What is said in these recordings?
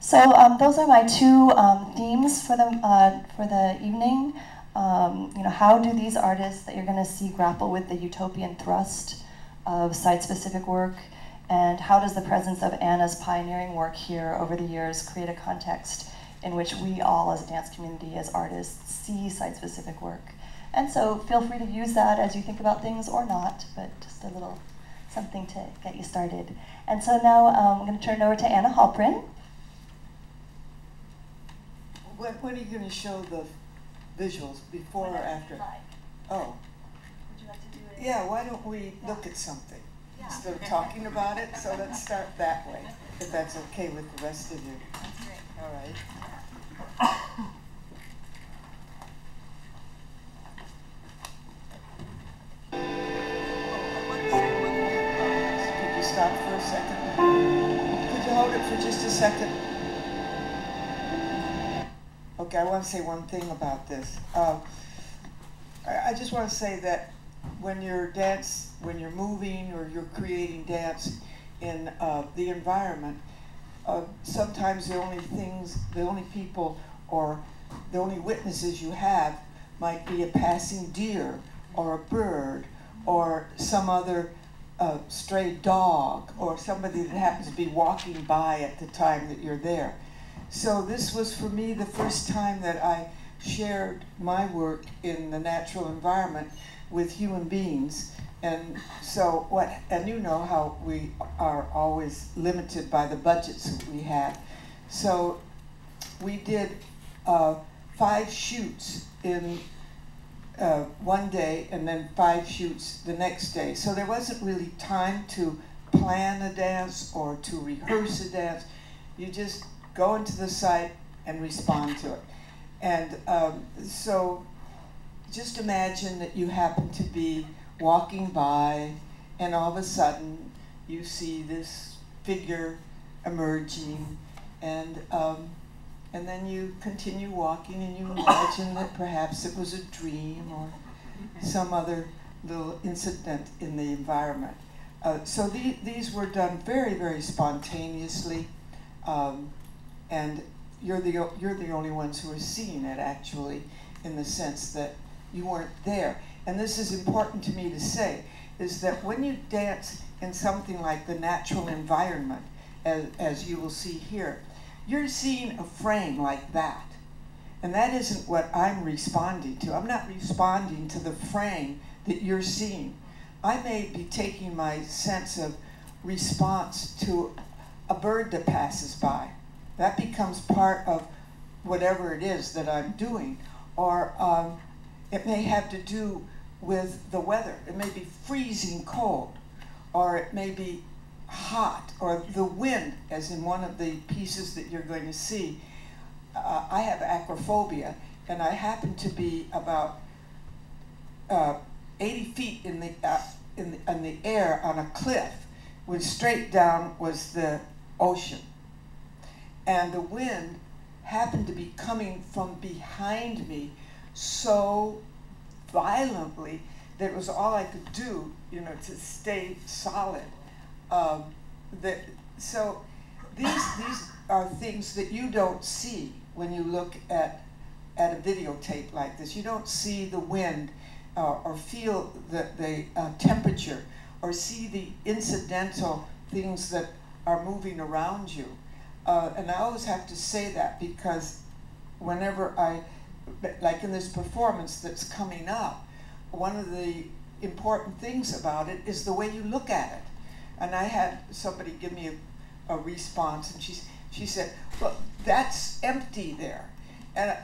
So those are my two themes for the evening. How do these artists that you're going to see grapple with the utopian thrust of site-specific work, and how does the presence of Anna's pioneering work here over the years create a context in which we all as a dance community, as artists, see site-specific work? And so feel free to use that as you think about things or not, but just a little something to get you started. And so now I'm going to turn it over to Anna Halprin. When are you going to show the visuals, before or after? Oh. Would you like to do it? Yeah, why don't we look at something instead of talking about it? So let's start that way, if that's okay with the rest of you. That's great. All right. Could you stop for a second? Could you hold it for just a second? Okay, I want to say one thing about this. I just want to say that when you're moving or you're creating dance in the environment, sometimes the only people or the only witnesses you have might be a passing deer or a bird or some other stray dog or somebody that happens to be walking by at the time that you're there. So this was for me the first time that I shared my work in the natural environment with human beings. And so and you know how we are always limited by the budgets that we have. So we did 5 shoots in one day and then 5 shoots the next day. So there wasn't really time to plan a dance or to rehearse a dance. You just go into the site and respond to it. And so just imagine that you happen to be walking by and all of a sudden you see this figure emerging, and then you continue walking and you imagine that perhaps it was a dream or some other little incident in the environment. So these were done very, very spontaneously. And you're the only ones who are seeing it, actually, in the sense that you weren't there. And this is important to me to say, is that when you dance in something like the natural environment, as you will see here, you're seeing a frame like that. And that isn't what I'm responding to. I'm not responding to the frame that you're seeing. I may be taking my sense of response to a bird that passes by. That becomes part of whatever it is that I'm doing. Or it may have to do with the weather. It may be freezing cold, or it may be hot, or the wind, as in one of the pieces that you're going to see. I have acrophobia, and I happen to be about 80 feet in the air on a cliff, when straight down was the ocean. And the wind happened to be coming from behind me so violently that it was all I could do, to stay solid. So these are things that you don't see when you look at a videotape like this. You don't see the wind or feel the temperature or see the incidental things that are moving around you. And I always have to say that because whenever like in this performance that's coming up, one of the important things about it is the way you look at it. And I had somebody give me a response, and she said, well, that's empty there. And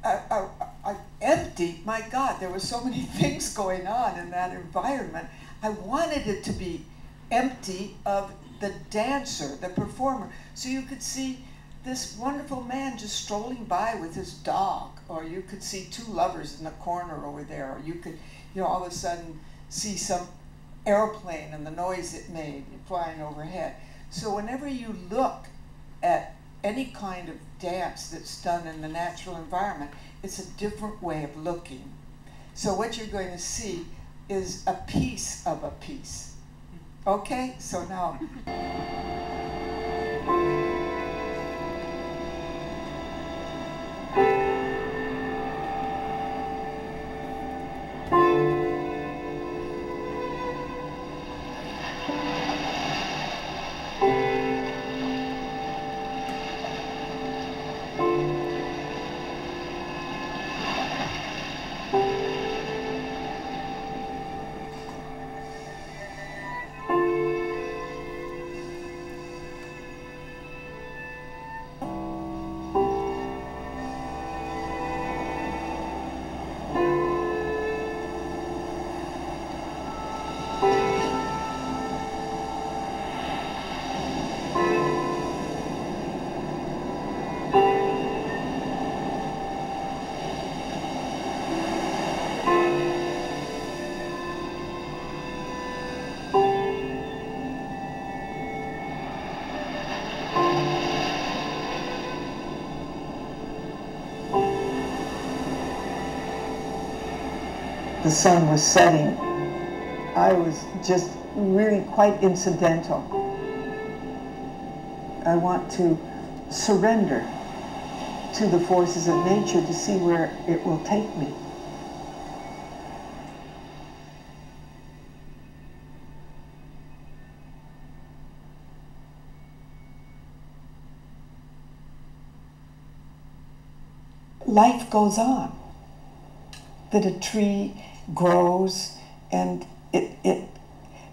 I empty, my God, there were so many things going on in that environment. I wanted it to be empty of the dancer, the performer. So you could see this wonderful man just strolling by with his dog, or you could see 2 lovers in the corner over there, or you could, all of a sudden see some airplane and the noise it made flying overhead. So whenever you look at any kind of dance that's done in the natural environment, it's a different way of looking. So what you're going to see is a piece of a piece. Okay, so now. The sun was setting. I was just really quite incidental. I want to surrender to the forces of nature to see where it will take me. Life goes on. That a tree grows and it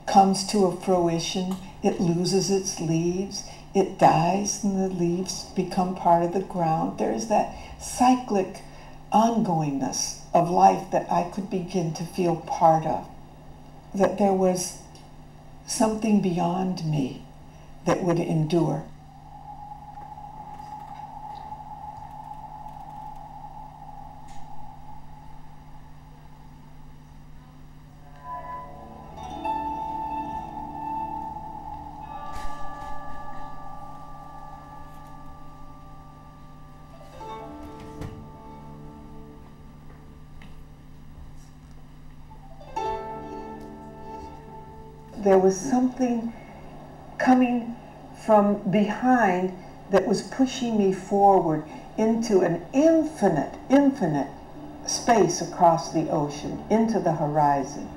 comes to a fruition, it loses its leaves, it dies and the leaves become part of the ground. There is that cyclic ongoingness of life that I could begin to feel part of. That there was something beyond me that would endure. There was something coming from behind that was pushing me forward into an infinite space across the ocean, into the horizon.